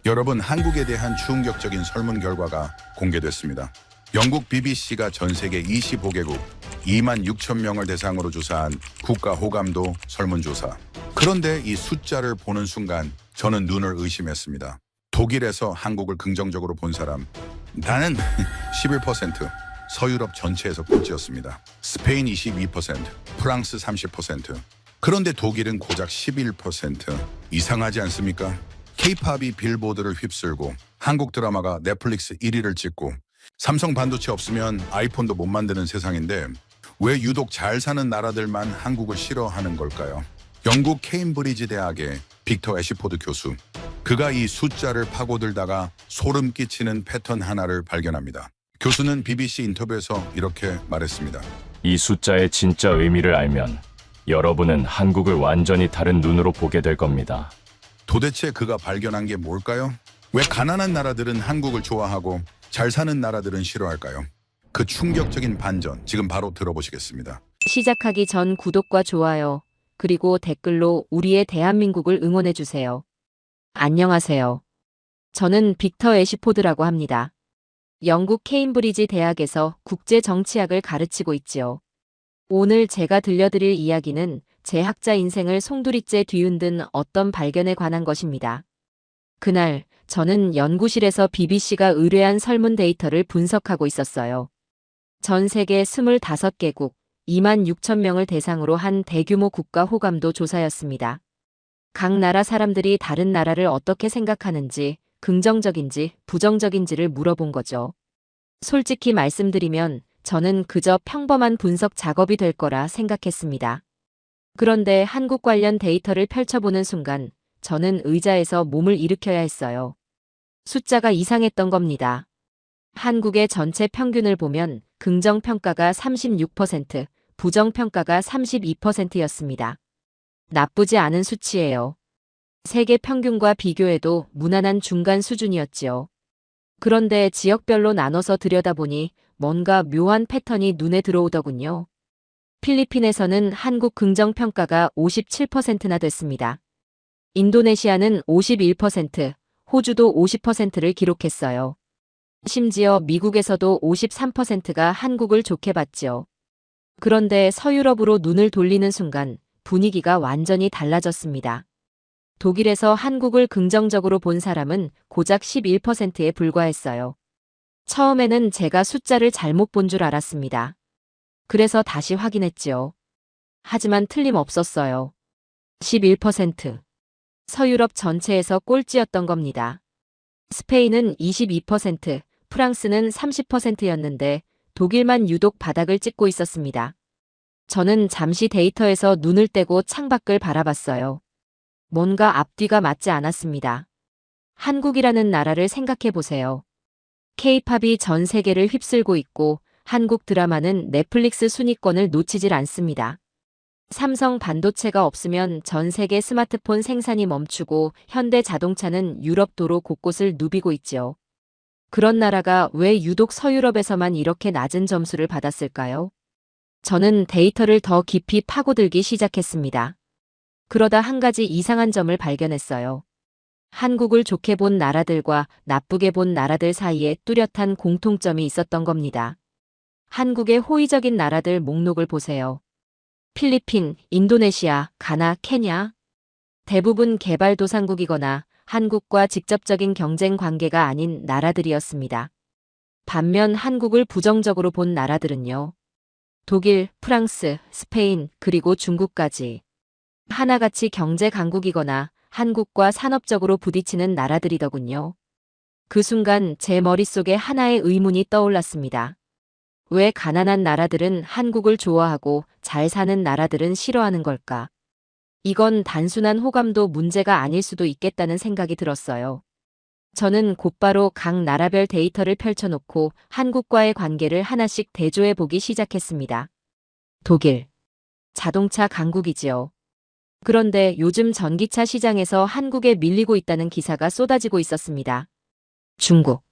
여러분, 한국에 대한 충격적인 설문 결과가 공개됐습니다. 영국 BBC가 전 세계 25개국 2만 6천 명을 대상으로 조사한 국가 호감도 설문조사. 그런데 이 숫자를 보는 순간 저는 눈을 의심했습니다. 독일에서 한국을 긍정적으로 본 사람, 나는 11%, 서유럽 전체에서 꼴찌였습니다. 스페인 22%, 프랑스 30%. 그런데 독일은 고작 11%. 이상하지 않습니까? K-팝이 빌보드를 휩쓸고 한국 드라마가 넷플릭스 1위를 찍고 삼성 반도체 없으면 아이폰도 못 만드는 세상인데 왜 유독 잘 사는 나라들만 한국을 싫어하는 걸까요? 영국 케임브리지 대학의 빅터 애시포드 교수. 그가 이 숫자를 파고들다가 소름 끼치는 패턴 하나를 발견합니다. 교수는 BBC 인터뷰에서 이렇게 말했습니다. 이 숫자의 진짜 의미를 알면 여러분은 한국을 완전히 다른 눈으로 보게 될 겁니다. 도대체 그가 발견한 게 뭘까요? 왜 가난한 나라들은 한국을 좋아하고 잘 사는 나라들은 싫어할까요? 그 충격적인 반전, 지금 바로 들어보시겠습니다. 시작하기 전 구독과 좋아요, 그리고 댓글로 우리의 대한민국을 응원해주세요. 안녕하세요. 저는 빅터 애시포드라고 합니다. 영국 케임브리지 대학에서 국제정치학을 가르치고 있지요. 오늘 제가 들려드릴 이야기는 제 학자 인생을 송두리째 뒤흔든 어떤 발견에 관한 것입니다. 그날 저는 연구실에서 BBC가 의뢰한 설문 데이터를 분석하고 있었어요. 전 세계 25개국 2만 6천 명을 대상으로 한 대규모 국가 호감도 조사였습니다. 각 나라 사람들이 다른 나라를 어떻게 생각하는지, 긍정적인지 부정적인지를 물어본 거죠. 솔직히 말씀드리면 저는 그저 평범한 분석 작업이 될 거라 생각했습니다. 그런데 한국 관련 데이터를 펼쳐보는 순간 저는 의자에서 몸을 일으켜야 했어요. 숫자가 이상했던 겁니다. 한국의 전체 평균을 보면 긍정평가가 36%, 부정평가가 32%였습니다. 나쁘지 않은 수치예요. 세계 평균과 비교해도 무난한 중간 수준이었지요. 그런데 지역별로 나눠서 들여다보니 뭔가 묘한 패턴이 눈에 들어오더군요. 필리핀에서는 한국 긍정평가가 57%나 됐습니다. 인도네시아는 51%, 호주도 50%를 기록했어요. 심지어 미국에서도 53%가 한국을 좋게 봤지요. 그런데 서유럽으로 눈을 돌리는 순간 분위기가 완전히 달라졌습니다. 독일에서 한국을 긍정적으로 본 사람은 고작 11%에 불과했어요. 처음에는 제가 숫자를 잘못 본 줄 알았습니다. 그래서 다시 확인했지요. 하지만 틀림없었어요. 11%. 서유럽 전체에서 꼴찌였던 겁니다. 스페인은 22%, 프랑스는 30%였는데 독일만 유독 바닥을 찍고 있었습니다. 저는 잠시 데이터에서 눈을 떼고 창밖을 바라봤어요. 뭔가 앞뒤가 맞지 않았습니다. 한국이라는 나라를 생각해 보세요. K-팝이 전 세계를 휩쓸고 있고 한국 드라마는 넷플릭스 순위권을 놓치질 않습니다. 삼성 반도체가 없으면 전 세계 스마트폰 생산이 멈추고 현대 자동차는 유럽 도로 곳곳을 누비고 있지요. 그런 나라가 왜 유독 서유럽에서만 이렇게 낮은 점수를 받았을까요? 저는 데이터를 더 깊이 파고들기 시작했습니다. 그러다 한 가지 이상한 점을 발견했어요. 한국을 좋게 본 나라들과 나쁘게 본 나라들 사이에 뚜렷한 공통점이 있었던 겁니다. 한국의 호의적인 나라들 목록을 보세요. 필리핀, 인도네시아, 가나, 케냐. 대부분 개발도상국이거나 한국과 직접적인 경쟁 관계가 아닌 나라들이었습니다. 반면 한국을 부정적으로 본 나라들은요. 독일, 프랑스, 스페인, 그리고 중국까지. 하나같이 경제 강국이거나 한국과 산업적으로 부딪히는 나라들이더군요. 그 순간 제 머릿속에 하나의 의문이 떠올랐습니다. 왜 가난한 나라들은 한국을 좋아하고 잘 사는 나라들은 싫어하는 걸까? 이건 단순한 호감도 문제가 아닐 수도 있겠다는 생각이 들었어요. 저는 곧바로 각 나라별 데이터를 펼쳐놓고 한국과의 관계를 하나씩 대조해 보기 시작했습니다. 독일. 자동차 강국이지요. 그런데 요즘 전기차 시장에서 한국에 밀리고 있다는 기사가 쏟아지고 있었습니다. 중국.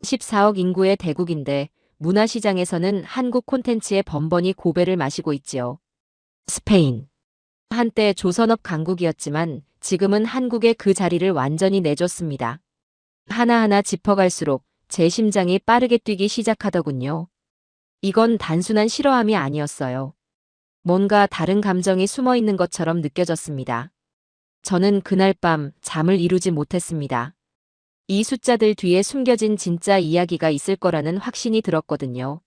14억 인구의 대국인데 문화시장에서는 한국 콘텐츠의 번번이 고배를 마시고 있지요. 스페인. 한때 조선업 강국이었지만 지금은 한국에 그 자리를 완전히 내줬습니다. 하나하나 짚어갈수록 제 심장이 빠르게 뛰기 시작하더군요. 이건 단순한 싫어함이 아니었어요. 뭔가 다른 감정이 숨어 있는 것처럼 느껴졌습니다. 저는 그날 밤 잠을 이루지 못했습니다. 이 숫자들 뒤에 숨겨진 진짜 이야기가 있을 거라는 확신이 들었거든요.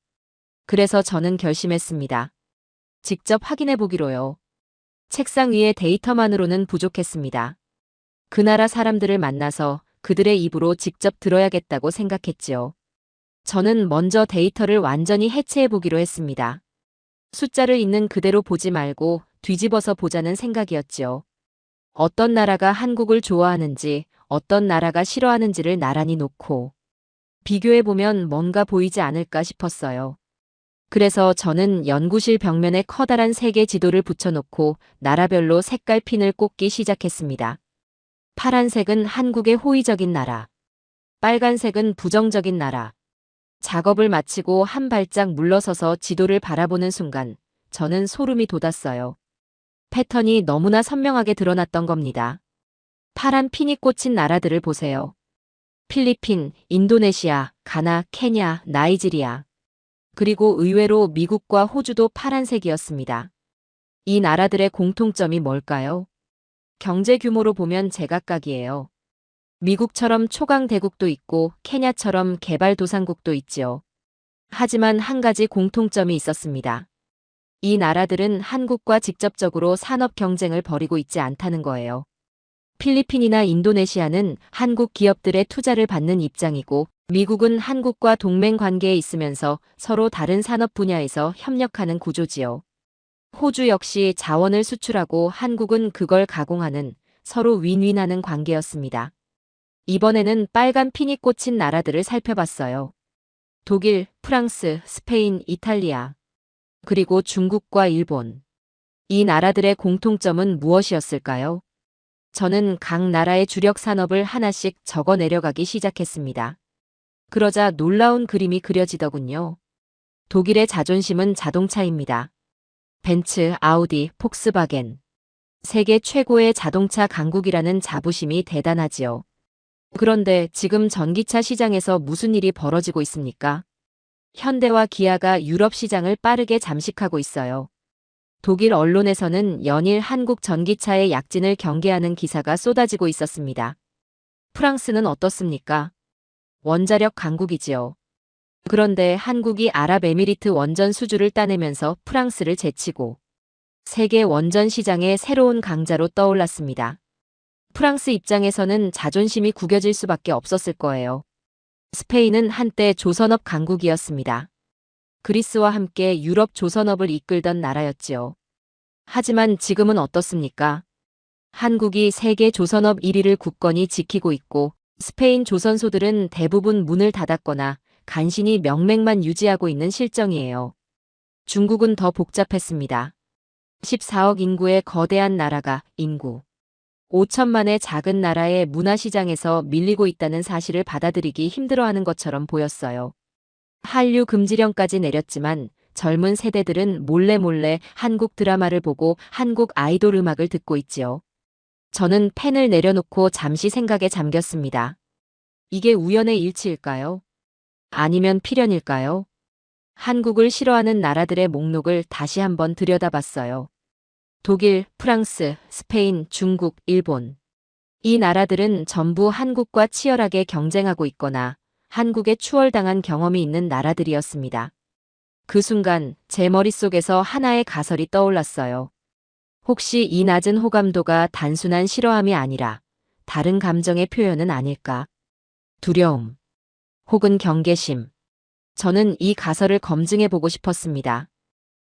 그래서 저는 결심했습니다. 직접 확인해 보기로요. 책상 위의 데이터만으로는 부족했습니다. 그 나라 사람들을 만나서 그들의 입으로 직접 들어야겠다고 생각했지요. 저는 먼저 데이터를 완전히 해체해 보기로 했습니다. 숫자를 있는 그대로 보지 말고 뒤집어서 보자는 생각이었지요. 어떤 나라가 한국을 좋아하는지, 어떤 나라가 싫어하는지를 나란히 놓고 비교해보면 뭔가 보이지 않을까 싶었어요. 그래서 저는 연구실 벽면에 커다란 세계 지도를 붙여놓고 나라별로 색깔 핀을 꽂기 시작했습니다. 파란색은 한국의 호의적인 나라, 빨간색은 부정적인 나라. 작업을 마치고 한 발짝 물러서서 지도를 바라보는 순간 저는 소름이 돋았어요. 패턴이 너무나 선명하게 드러났던 겁니다. 파란 핀이 꽂힌 나라들을 보세요. 필리핀, 인도네시아, 가나, 케냐, 나이지리아. 그리고 의외로 미국과 호주도 파란색이었습니다. 이 나라들의 공통점이 뭘까요? 경제 규모로 보면 제각각이에요. 미국처럼 초강대국도 있고 케냐처럼 개발도상국도 있지요. 하지만 한 가지 공통점이 있었습니다. 이 나라들은 한국과 직접적으로 산업 경쟁을 벌이고 있지 않다는 거예요. 필리핀이나 인도네시아는 한국 기업들의 투자를 받는 입장이고 미국은 한국과 동맹 관계에 있으면서 서로 다른 산업 분야에서 협력하는 구조지요. 호주 역시 자원을 수출하고 한국은 그걸 가공하는 서로 윈윈하는 관계였습니다. 이번에는 빨간 핀이 꽂힌 나라들을 살펴봤어요. 독일, 프랑스, 스페인, 이탈리아, 그리고 중국과 일본. 이 나라들의 공통점은 무엇이었을까요? 저는 각 나라의 주력 산업을 하나씩 적어 내려가기 시작했습니다. 그러자 놀라운 그림이 그려지더군요. 독일의 자존심은 자동차입니다. 벤츠, 아우디, 폭스바겐. 세계 최고의 자동차 강국이라는 자부심이 대단하지요. 그런데 지금 전기차 시장에서 무슨 일이 벌어지고 있습니까? 현대와 기아가 유럽 시장을 빠르게 잠식하고 있어요. 독일 언론에서는 연일 한국 전기차의 약진을 경계하는 기사가 쏟아지고 있었습니다. 프랑스는 어떻습니까? 원자력 강국이지요. 그런데 한국이 아랍에미리트 원전 수주를 따내면서 프랑스를 제치고 세계 원전 시장의 새로운 강자로 떠올랐습니다. 프랑스 입장에서는 자존심이 구겨질 수밖에 없었을 거예요. 스페인은 한때 조선업 강국이었습니다. 그리스와 함께 유럽 조선업을 이끌던 나라였지요. 하지만 지금은 어떻습니까? 한국이 세계 조선업 1위를 굳건히 지키고 있고 스페인 조선소들은 대부분 문을 닫았거나 간신히 명맥만 유지하고 있는 실정이에요. 중국은 더 복잡했습니다. 14억 인구의 거대한 나라가 인구 5천만의 작은 나라의 문화시장에서 밀리고 있다는 사실을 받아들이기 힘들어하는 것처럼 보였어요. 한류 금지령까지 내렸지만 젊은 세대들은 몰래 한국 드라마를 보고 한국 아이돌 음악을 듣고 있지요. 저는 펜을 내려놓고 잠시 생각에 잠겼습니다. 이게 우연의 일치일까요? 아니면 필연일까요? 한국을 싫어하는 나라들의 목록을 다시 한번 들여다봤어요. 독일, 프랑스, 스페인, 중국, 일본. 이 나라들은 전부 한국과 치열하게 경쟁하고 있거나 한국에 추월당한 경험이 있는 나라들이었습니다. 그 순간 제 머릿속에서 하나의 가설이 떠올랐어요. 혹시 이 낮은 호감도가 단순한 싫어함이 아니라 다른 감정의 표현은 아닐까? 두려움, 혹은 경계심. 저는 이 가설을 검증해 보고 싶었습니다.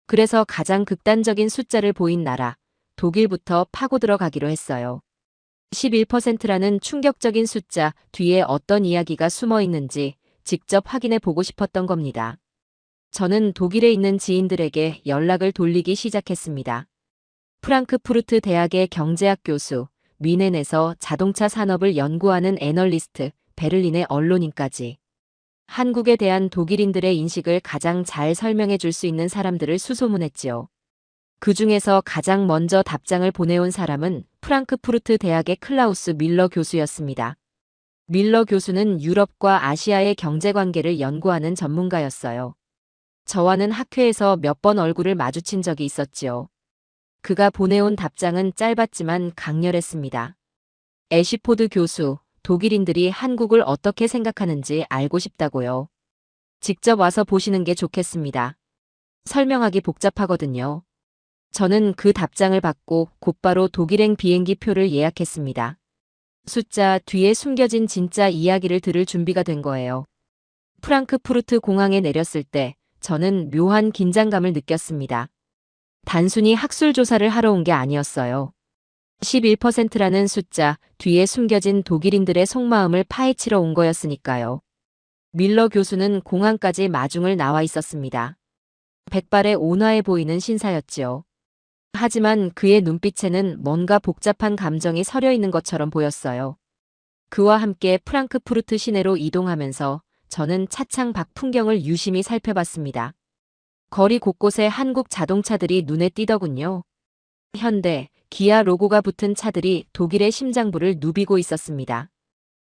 그래서 가장 극단적인 숫자를 보인 나라, 독일부터 파고 들어가기로 했어요. 11%라는 충격적인 숫자 뒤에 어떤 이야기가 숨어 있는지 직접 확인해 보고 싶었던 겁니다. 저는 독일에 있는 지인들에게 연락을 돌리기 시작했습니다. 프랑크푸르트 대학의 경제학 교수, 뮌헨에서 자동차 산업을 연구하는 애널리스트, 베를린의 언론인까지. 한국에 대한 독일인들의 인식을 가장 잘 설명해 줄 수 있는 사람들을 수소문했지요. 그 중에서 가장 먼저 답장을 보내온 사람은 프랑크푸르트 대학의 클라우스 밀러 교수였습니다. 밀러 교수는 유럽과 아시아의 경제관계를 연구하는 전문가였어요. 저와는 학회에서 몇 번 얼굴을 마주친 적이 있었지요. 그가 보내온 답장은 짧았지만 강렬했습니다. 애시포드 교수, 독일인들이 한국을 어떻게 생각하는지 알고 싶다고요. 직접 와서 보시는 게 좋겠습니다. 설명하기 복잡하거든요. 저는 그 답장을 받고 곧바로 독일행 비행기 표를 예약했습니다. 숫자 뒤에 숨겨진 진짜 이야기를 들을 준비가 된 거예요. 프랑크푸르트 공항에 내렸을 때 저는 묘한 긴장감을 느꼈습니다. 단순히 학술 조사를 하러 온 게 아니었어요. 11%라는 숫자 뒤에 숨겨진 독일인들의 속마음을 파헤치러 온 거였으니까요. 밀러 교수는 공항까지 마중을 나와 있었습니다. 백발의 온화해 보이는 신사였지요. 하지만 그의 눈빛에는 뭔가 복잡한 감정이 서려 있는 것처럼 보였어요. 그와 함께 프랑크푸르트 시내로 이동하면서 저는 차창 밖 풍경을 유심히 살펴봤습니다. 거리 곳곳에 한국 자동차들이 눈에 띄더군요. 현대, 기아 로고가 붙은 차들이 독일의 심장부를 누비고 있었습니다.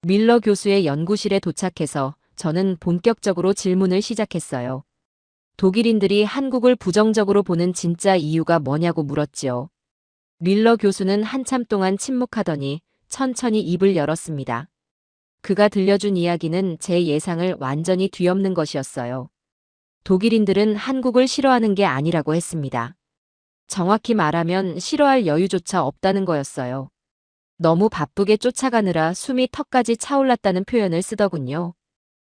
밀러 교수의 연구실에 도착해서 저는 본격적으로 질문을 시작했어요. 독일인들이 한국을 부정적으로 보는 진짜 이유가 뭐냐고 물었지요. 밀러 교수는 한참 동안 침묵하더니 천천히 입을 열었습니다. 그가 들려준 이야기는 제 예상을 완전히 뒤엎는 것이었어요. 독일인들은 한국을 싫어하는 게 아니라고 했습니다. 정확히 말하면 싫어할 여유조차 없다는 거였어요. 너무 바쁘게 쫓아가느라 숨이 턱까지 차올랐다는 표현을 쓰더군요.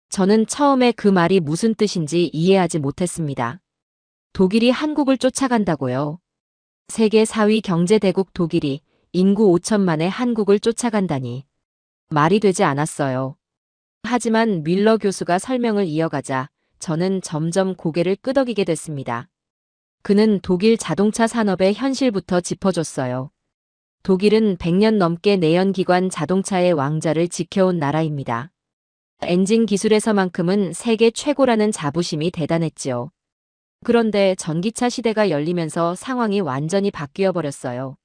저는 처음에 그 말이 무슨 뜻인지 이해하지 못했습니다. 독일이 한국을 쫓아간다고요? 세계 4위 경제대국 독일이 인구 5천만의 한국을 쫓아간다니. 말이 되지 않았어요. 하지만 밀러 교수가 설명을 이어가자 저는 점점 고개를 끄덕이게 됐습니다. 그는 독일 자동차 산업의 현실부터 짚어줬어요. 독일은 100년 넘게 내연기관 자동차의 왕자를 지켜온 나라입니다. 엔진 기술에서만큼은 세계 최고라는 자부심이 대단했지요. 그런데 전기차 시대가 열리면서 상황이 완전히 바뀌어 버렸어요.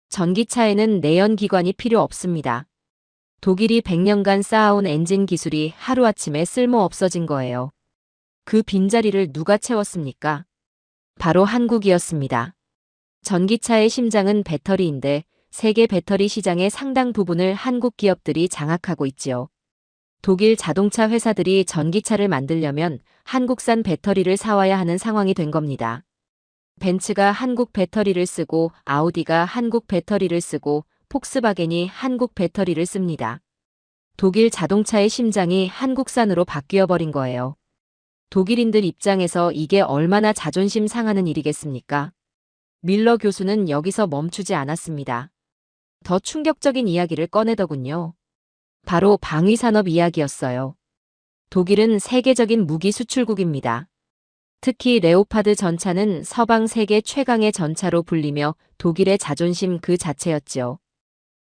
전기차에는 내연기관이 필요 없습니다. 독일이 100년간 쌓아온 엔진 기술이 하루아침에 쓸모 없어진 거예요. 그 빈자리를 누가 채웠습니까? 바로 한국이었습니다. 전기차의 심장은 배터리인데 세계 배터리 시장의 상당 부분을 한국 기업들이 장악하고 있지요. 독일 자동차 회사들이 전기차를 만들려면 한국산 배터리를 사와야 하는 상황이 된 겁니다. 벤츠가 한국 배터리를 쓰고 아우디가 한국 배터리를 쓰고 폭스바겐이 한국 배터리를 씁니다. 독일 자동차의 심장이 한국산으로 바뀌어 버린 거예요. 독일인들 입장에서 이게 얼마나 자존심 상하는 일이겠습니까? 밀러 교수는 여기서 멈추지 않았습니다. 더 충격적인 이야기를 꺼내더군요. 바로 방위산업 이야기였어요. 독일은 세계적인 무기 수출국입니다. 특히 레오파드 전차는 서방 세계 최강의 전차로 불리며 독일의 자존심 그 자체였지요.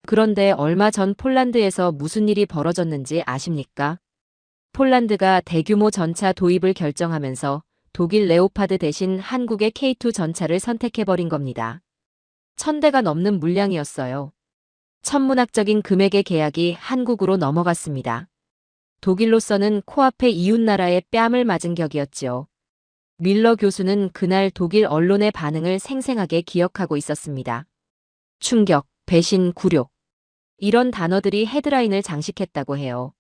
그런데 얼마 전 폴란드에서 무슨 일이 벌어졌는지 아십니까? 폴란드가 대규모 전차 도입을 결정하면서 독일 레오파드 대신 한국의 K2 전차를 선택해버린 겁니다. 1000대가 넘는 물량이었어요. 천문학적인 금액의 계약이 한국으로 넘어갔습니다. 독일로서는 코앞의 이웃나라의 뺨을 맞은 격이었지요. 밀러 교수는 그날 독일 언론의 반응을 생생하게 기억하고 있었습니다. 충격, 배신, 굴욕. 이런 단어들이 헤드라인을 장식했다고 해요.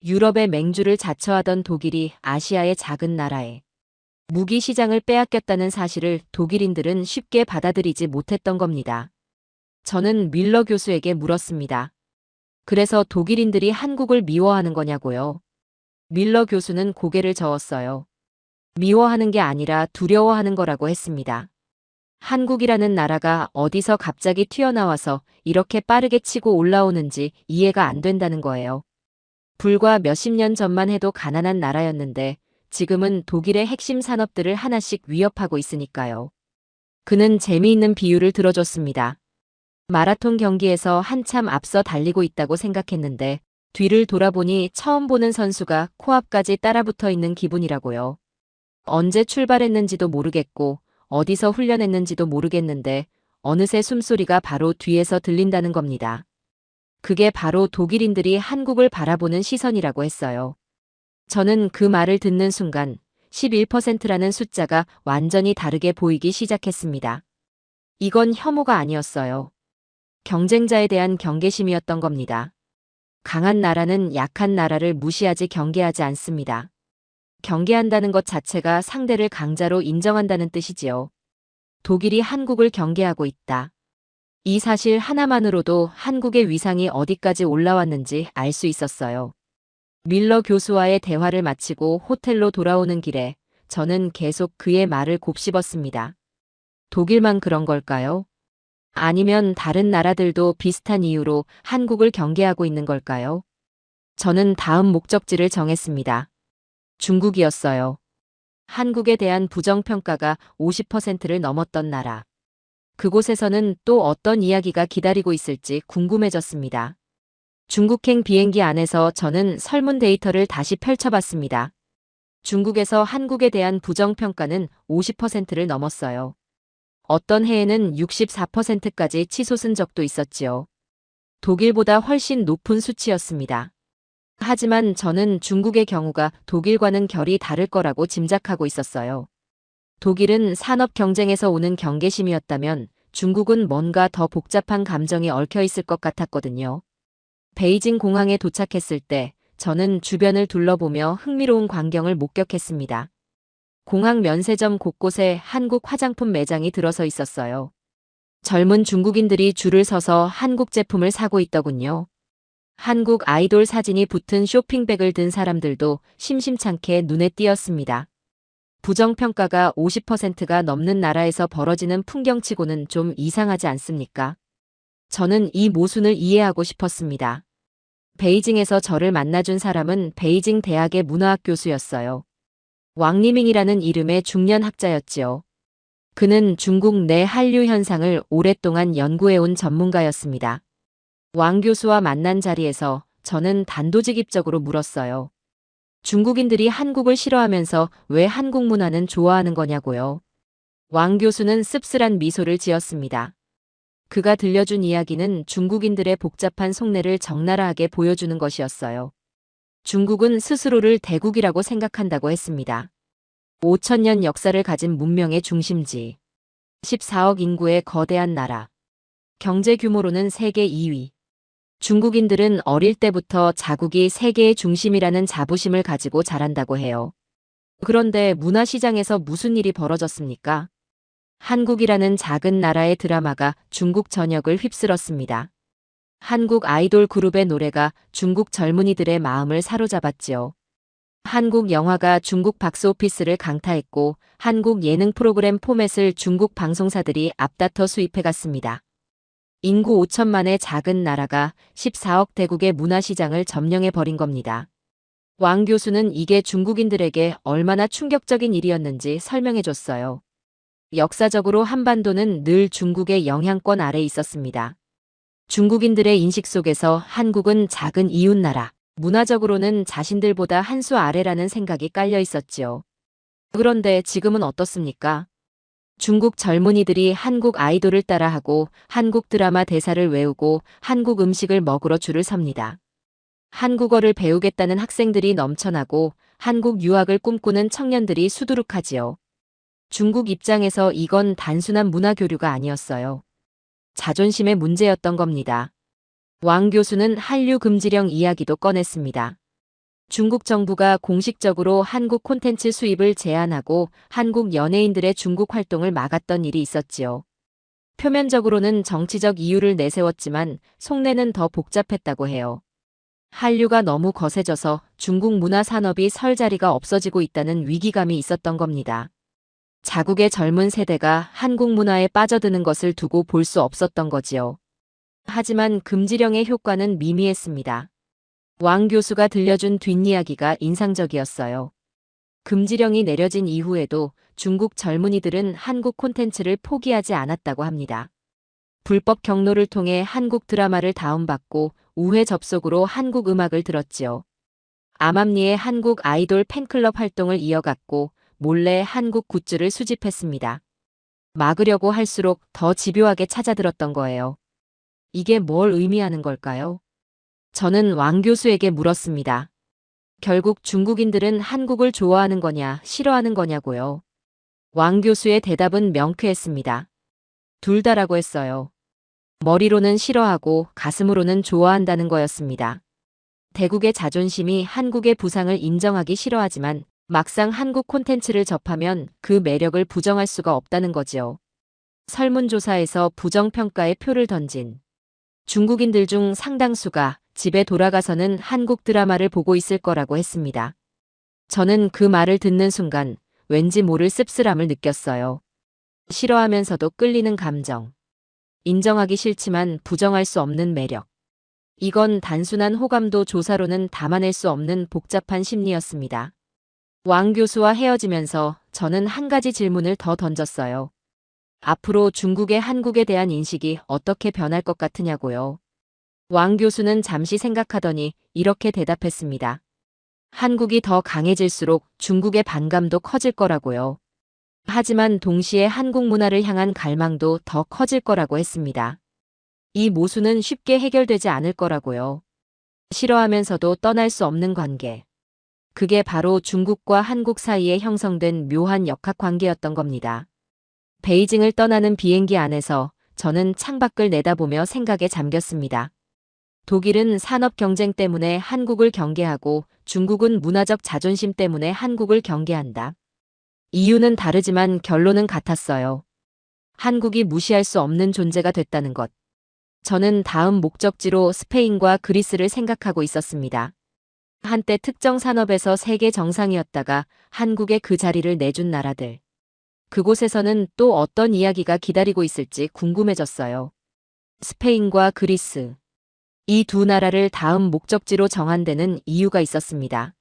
유럽의 맹주를 자처하던 독일이 아시아의 작은 나라에 무기 시장을 빼앗겼다는 사실을 독일인들은 쉽게 받아들이지 못했던 겁니다. 저는 밀러 교수에게 물었습니다. 그래서 독일인들이 한국을 미워하는 거냐고요? 밀러 교수는 고개를 저었어요. 미워하는 게 아니라 두려워하는 거라고 했습니다. 한국이라는 나라가 어디서 갑자기 튀어나와서 이렇게 빠르게 치고 올라오는지 이해가 안 된다는 거예요. 불과 몇십 년 전만 해도 가난한 나라였는데 지금은 독일의 핵심 산업들을 하나씩 위협하고 있으니까요. 그는 재미있는 비유를 들어줬습니다. 마라톤 경기에서 한참 앞서 달리고 있다고 생각했는데 뒤를 돌아보니 처음 보는 선수가 코앞까지 따라붙어 있는 기분이라고요. 언제 출발했는지도 모르겠고 어디서 훈련했는지도 모르겠는데 어느새 숨소리가 바로 뒤에서 들린다는 겁니다. 그게 바로 독일인들이 한국을 바라보는 시선이라고 했어요. 저는 그 말을 듣는 순간 11%라는 숫자가 완전히 다르게 보이기 시작했습니다. 이건 혐오가 아니었어요. 경쟁자에 대한 경계심이었던 겁니다. 강한 나라는 약한 나라를 무시하지 경계하지 않습니다. 경계한다는 것 자체가 상대를 강자로 인정한다는 뜻이지요. 독일이 한국을 경계하고 있다. 이 사실 하나만으로도 한국의 위상이 어디까지 올라왔는지 알 수 있었어요. 밀러 교수와의 대화를 마치고 호텔로 돌아오는 길에 저는 계속 그의 말을 곱씹었습니다. 독일만 그런 걸까요? 아니면 다른 나라들도 비슷한 이유로 한국을 경계하고 있는 걸까요? 저는 다음 목적지를 정했습니다. 중국이었어요. 한국에 대한 부정평가가 50%를 넘었던 나라. 그곳에서는 또 어떤 이야기가 기다리고 있을지 궁금해졌습니다. 중국행 비행기 안에서 저는 설문 데이터를 다시 펼쳐봤습니다. 중국에서 한국에 대한 부정평가는 50%를 넘었어요. 어떤 해에는 64%까지 치솟은 적도 있었지요. 독일보다 훨씬 높은 수치였습니다. 하지만 저는 중국의 경우가 독일과는 결이 다를 거라고 짐작하고 있었어요. 독일은 산업 경쟁에서 오는 경계심이었다면 중국은 뭔가 더 복잡한 감정이 얽혀 있을 것 같았거든요. 베이징 공항에 도착했을 때 저는 주변을 둘러보며 흥미로운 광경을 목격했습니다. 공항 면세점 곳곳에 한국 화장품 매장이 들어서 있었어요. 젊은 중국인들이 줄을 서서 한국 제품을 사고 있더군요. 한국 아이돌 사진이 붙은 쇼핑백을 든 사람들도 심심찮게 눈에 띄었습니다. 부정평가가 50%가 넘는 나라에서 벌어지는 풍경치고는 좀 이상하지 않습니까? 저는 이 모순을 이해하고 싶었습니다. 베이징에서 저를 만나준 사람은 베이징 대학의 문화학 교수였어요. 왕리밍이라는 이름의 중년 학자였지요. 그는 중국 내 한류 현상을 오랫동안 연구해온 전문가였습니다. 왕 교수와 만난 자리에서 저는 단도직입적으로 물었어요. 중국인들이 한국을 싫어하면서 왜 한국 문화는 좋아하는 거냐고요. 왕 교수는 씁쓸한 미소를 지었습니다. 그가 들려준 이야기는 중국인들의 복잡한 속내를 적나라하게 보여주는 것이었어요. 중국은 스스로를 대국이라고 생각한다고 했습니다. 5천년 역사를 가진 문명의 중심지. 14억 인구의 거대한 나라. 경제 규모로는 세계 2위. 중국인들은 어릴 때부터 자국이 세계의 중심이라는 자부심을 가지고 자란다고 해요. 그런데 문화시장에서 무슨 일이 벌어졌습니까? 한국이라는 작은 나라의 드라마가 중국 전역을 휩쓸었습니다. 한국 아이돌 그룹의 노래가 중국 젊은이들의 마음을 사로잡았지요. 한국 영화가 중국 박스오피스를 강타했고 한국 예능 프로그램 포맷을 중국 방송사들이 앞다퉈 수입해갔습니다. 인구 5천만의 작은 나라가 14억 대국의 문화시장을 점령해버린 겁니다. 왕 교수는 이게 중국인들에게 얼마나 충격적인 일이었는지 설명해줬어요. 역사적으로 한반도는 늘 중국의 영향권 아래 있었습니다. 중국인들의 인식 속에서 한국은 작은 이웃나라, 문화적으로는 자신들보다 한 수 아래라는 생각이 깔려 있었지요. 그런데 지금은 어떻습니까? 중국 젊은이들이 한국 아이돌을 따라하고 한국 드라마 대사를 외우고 한국 음식을 먹으러 줄을 섭니다. 한국어를 배우겠다는 학생들이 넘쳐나고 한국 유학을 꿈꾸는 청년들이 수두룩하지요. 중국 입장에서 이건 단순한 문화 교류가 아니었어요. 자존심의 문제였던 겁니다. 왕 교수는 한류 금지령 이야기도 꺼냈습니다. 중국 정부가 공식적으로 한국 콘텐츠 수입을 제한하고 한국 연예인들의 중국 활동을 막았던 일이 있었지요. 표면적으로는 정치적 이유를 내세웠지만 속내는 더 복잡했다고 해요. 한류가 너무 거세져서 중국 문화 산업이 설 자리가 없어지고 있다는 위기감이 있었던 겁니다. 자국의 젊은 세대가 한국 문화에 빠져드는 것을 두고 볼 수 없었던 거지요. 하지만 금지령의 효과는 미미했습니다. 왕 교수가 들려준 뒷이야기가 인상적이었어요. 금지령이 내려진 이후에도 중국 젊은이들은 한국 콘텐츠를 포기하지 않았다고 합니다. 불법 경로를 통해 한국 드라마를 다운받고 우회 접속으로 한국 음악을 들었지요. 암암리에 한국 아이돌 팬클럽 활동을 이어갔고 몰래 한국 굿즈를 수집했습니다. 막으려고 할수록 더 집요하게 찾아들었던 거예요. 이게 뭘 의미하는 걸까요? 저는 왕 교수에게 물었습니다. 결국 중국인들은 한국을 좋아하는 거냐, 싫어하는 거냐고요. 왕 교수의 대답은 명쾌했습니다. 둘 다라고 했어요. 머리로는 싫어하고 가슴으로는 좋아한다는 거였습니다. 대국의 자존심이 한국의 부상을 인정하기 싫어하지만 막상 한국 콘텐츠를 접하면 그 매력을 부정할 수가 없다는 거지요. 설문조사에서 부정평가의 표를 던진 중국인들 중 상당수가 집에 돌아가서는 한국 드라마를 보고 있을 거라고 했습니다. 저는 그 말을 듣는 순간 왠지 모를 씁쓸함을 느꼈어요. 싫어하면서도 끌리는 감정. 인정하기 싫지만 부정할 수 없는 매력. 이건 단순한 호감도 조사로는 담아낼 수 없는 복잡한 심리였습니다. 왕 교수와 헤어지면서 저는 한 가지 질문을 더 던졌어요. 앞으로 중국의 한국에 대한 인식이 어떻게 변할 것 같으냐고요. 왕 교수는 잠시 생각하더니 이렇게 대답했습니다. 한국이 더 강해질수록 중국의 반감도 커질 거라고요. 하지만 동시에 한국 문화를 향한 갈망도 더 커질 거라고 했습니다. 이 모순은 쉽게 해결되지 않을 거라고요. 싫어하면서도 떠날 수 없는 관계. 그게 바로 중국과 한국 사이에 형성된 묘한 역학관계였던 겁니다. 베이징을 떠나는 비행기 안에서 저는 창밖을 내다보며 생각에 잠겼습니다. 독일은 산업 경쟁 때문에 한국을 경계하고 중국은 문화적 자존심 때문에 한국을 경계한다. 이유는 다르지만 결론은 같았어요. 한국이 무시할 수 없는 존재가 됐다는 것. 저는 다음 목적지로 스페인과 그리스를 생각하고 있었습니다. 한때 특정 산업에서 세계 정상이었다가 한국에 그 자리를 내준 나라들. 그곳에서는 또 어떤 이야기가 기다리고 있을지 궁금해졌어요. 스페인과 그리스. 이 두 나라를 다음 목적지로 정한 데는 이유가 있었습니다.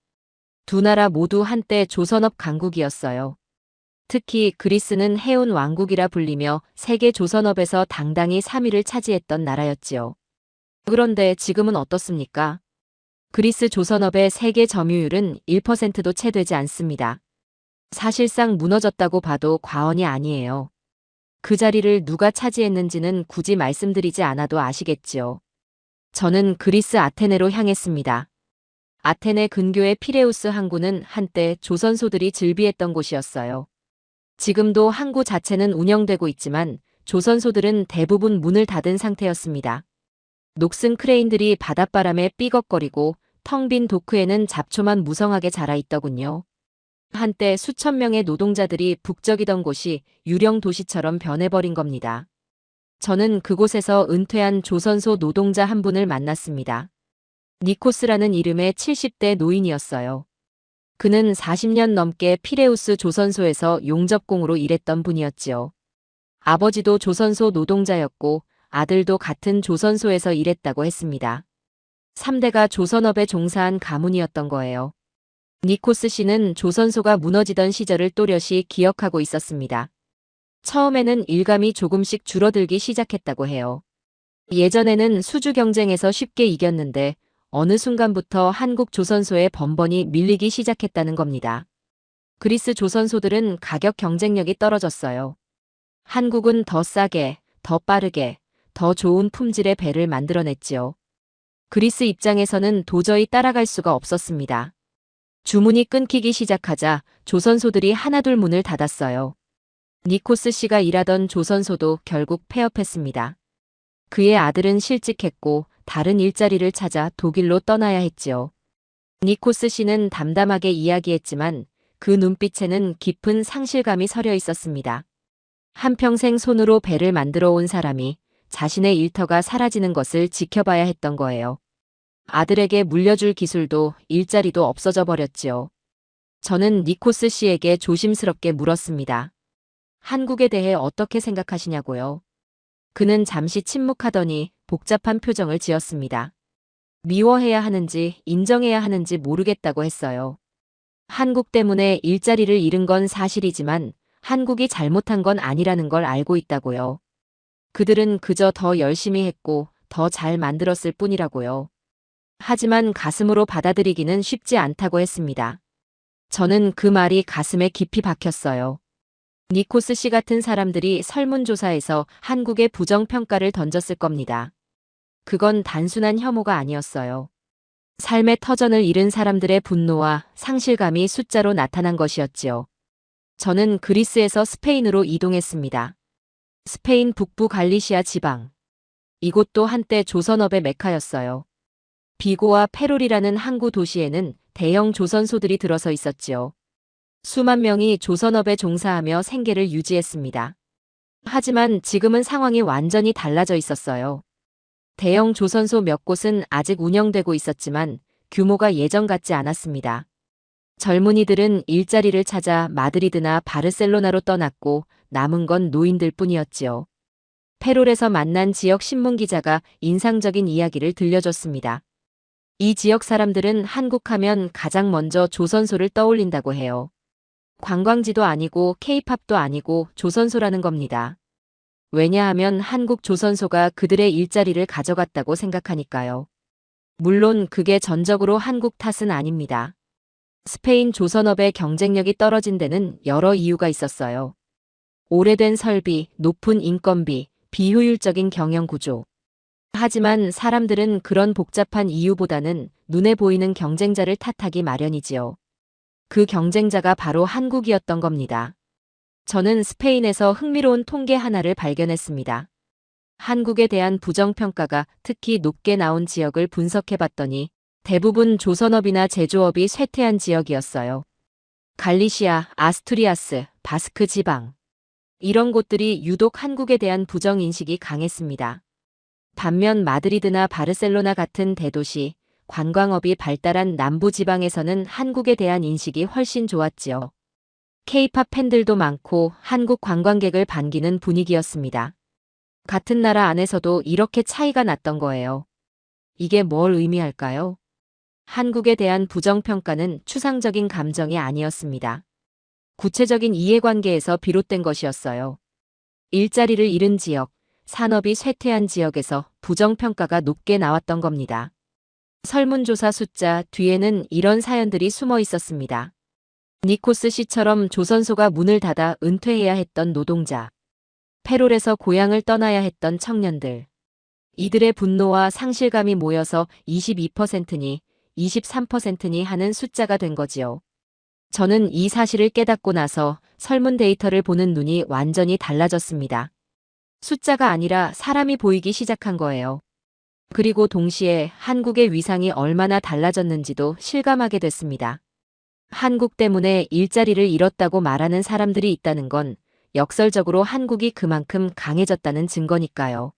두 나라 모두 한때 조선업 강국이었어요. 특히 그리스는 해운 왕국이라 불리며 세계 조선업에서 당당히 3위를 차지했던 나라였지요. 그런데 지금은 어떻습니까? 그리스 조선업의 세계 점유율은 1%도 채 되지 않습니다. 사실상 무너졌다고 봐도 과언이 아니에요. 그 자리를 누가 차지했는지는 굳이 말씀드리지 않아도 아시겠지요. 저는 그리스 아테네로 향했습니다. 아테네 근교의 피레우스 항구는 한때 조선소들이 즐비했던 곳이었어요. 지금도 항구 자체는 운영되고 있지만 조선소들은 대부분 문을 닫은 상태였습니다. 녹슨 크레인들이 바닷바람에 삐걱거리고 텅 빈 도크에는 잡초만 무성하게 자라 있더군요. 한때 수천 명의 노동자들이 북적이던 곳이 유령 도시처럼 변해버린 겁니다. 저는 그곳에서 은퇴한 조선소 노동자 한 분을 만났습니다. 니코스라는 이름의 70대 노인이었어요. 그는 40년 넘게 피레우스 조선소에서 용접공으로 일했던 분이었지요. 아버지도 조선소 노동자였고 아들도 같은 조선소에서 일했다고 했습니다. 3대가 조선업에 종사한 가문이었던 거예요. 니코스 씨는 조선소가 무너지던 시절을 또렷이 기억하고 있었습니다. 처음에는 일감이 조금씩 줄어들기 시작했다고 해요. 예전에는 수주 경쟁에서 쉽게 이겼는데 어느 순간부터 한국 조선소에 번번이 밀리기 시작했다는 겁니다. 그리스 조선소들은 가격 경쟁력이 떨어졌어요. 한국은 더 싸게, 더 빠르게, 더 좋은 품질의 배를 만들어냈지요. 그리스 입장에서는 도저히 따라갈 수가 없었습니다. 주문이 끊기기 시작하자 조선소들이 하나둘 문을 닫았어요. 니코스 씨가 일하던 조선소도 결국 폐업했습니다. 그의 아들은 실직했고 다른 일자리를 찾아 독일로 떠나야 했지요. 니코스 씨는 담담하게 이야기했지만 그 눈빛에는 깊은 상실감이 서려 있었습니다. 한평생 손으로 배를 만들어 온 사람이 자신의 일터가 사라지는 것을 지켜봐야 했던 거예요. 아들에게 물려줄 기술도 일자리도 없어져 버렸지요. 저는 니코스 씨에게 조심스럽게 물었습니다. 한국에 대해 어떻게 생각하시냐고요? 그는 잠시 침묵하더니 복잡한 표정을 지었습니다. 미워해야 하는지 인정해야 하는지 모르겠다고 했어요. 한국 때문에 일자리를 잃은 건 사실이지만 한국이 잘못한 건 아니라는 걸 알고 있다고요. 그들은 그저 더 열심히 했고 더 잘 만들었을 뿐이라고요. 하지만 가슴으로 받아들이기는 쉽지 않다고 했습니다. 저는 그 말이 가슴에 깊이 박혔어요. 니코스 씨 같은 사람들이 설문조사에서 한국의 부정평가를 던졌을 겁니다. 그건 단순한 혐오가 아니었어요. 삶의 터전을 잃은 사람들의 분노와 상실감이 숫자로 나타난 것이었지요. 저는 그리스에서 스페인으로 이동했습니다. 스페인 북부 갈리시아 지방. 이곳도 한때 조선업의 메카였어요. 비고와 페롤이라는 항구 도시에는 대형 조선소들이 들어서 있었지요. 수만 명이 조선업에 종사하며 생계를 유지했습니다. 하지만 지금은 상황이 완전히 달라져 있었어요. 대형 조선소 몇 곳은 아직 운영되고 있었지만 규모가 예전 같지 않았습니다. 젊은이들은 일자리를 찾아 마드리드나 바르셀로나로 떠났고 남은 건 노인들 뿐이었지요. 페롤에서 만난 지역 신문 기자가 인상적인 이야기를 들려줬습니다. 이 지역 사람들은 한국하면 가장 먼저 조선소를 떠올린다고 해요. 관광지도 아니고 케이팝도 아니고 조선소라는 겁니다. 왜냐하면 한국 조선소가 그들의 일자리를 가져갔다고 생각하니까요. 물론 그게 전적으로 한국 탓은 아닙니다. 스페인 조선업의 경쟁력이 떨어진 데는 여러 이유가 있었어요. 오래된 설비, 높은 인건비, 비효율적인 경영 구조. 하지만 사람들은 그런 복잡한 이유보다는 눈에 보이는 경쟁자를 탓하기 마련이지요. 그 경쟁자가 바로 한국이었던 겁니다. 저는 스페인에서 흥미로운 통계 하나를 발견했습니다. 한국에 대한 부정평가가 특히 높게 나온 지역을 분석해봤더니 대부분 조선업이나 제조업이 쇠퇴한 지역이었어요. 갈리시아, 아스투리아스, 바스크 지방. 이런 곳들이 유독 한국에 대한 부정인식이 강했습니다. 반면 마드리드나 바르셀로나 같은 대도시, 관광업이 발달한 남부지방에서는 한국에 대한 인식이 훨씬 좋았지요. K-팝 팬들도 많고 한국 관광객을 반기는 분위기였습니다. 같은 나라 안에서도 이렇게 차이가 났던 거예요. 이게 뭘 의미할까요? 한국에 대한 부정평가는 추상적인 감정이 아니었습니다. 구체적인 이해관계에서 비롯된 것이었어요. 일자리를 잃은 지역, 산업이 쇠퇴한 지역에서 부정평가가 높게 나왔던 겁니다. 설문조사 숫자 뒤에는 이런 사연들이 숨어 있었습니다. 니코스 씨처럼 조선소가 문을 닫아 은퇴해야 했던 노동자. 페롤에서 고향을 떠나야 했던 청년들. 이들의 분노와 상실감이 모여서 22%니 23%니 하는 숫자가 된 거지요. 저는 이 사실을 깨닫고 나서 설문 데이터를 보는 눈이 완전히 달라졌습니다. 숫자가 아니라 사람이 보이기 시작한 거예요. 그리고 동시에 한국의 위상이 얼마나 달라졌는지도 실감하게 됐습니다. 한국 때문에 일자리를 잃었다고 말하는 사람들이 있다는 건 역설적으로 한국이 그만큼 강해졌다는 증거니까요.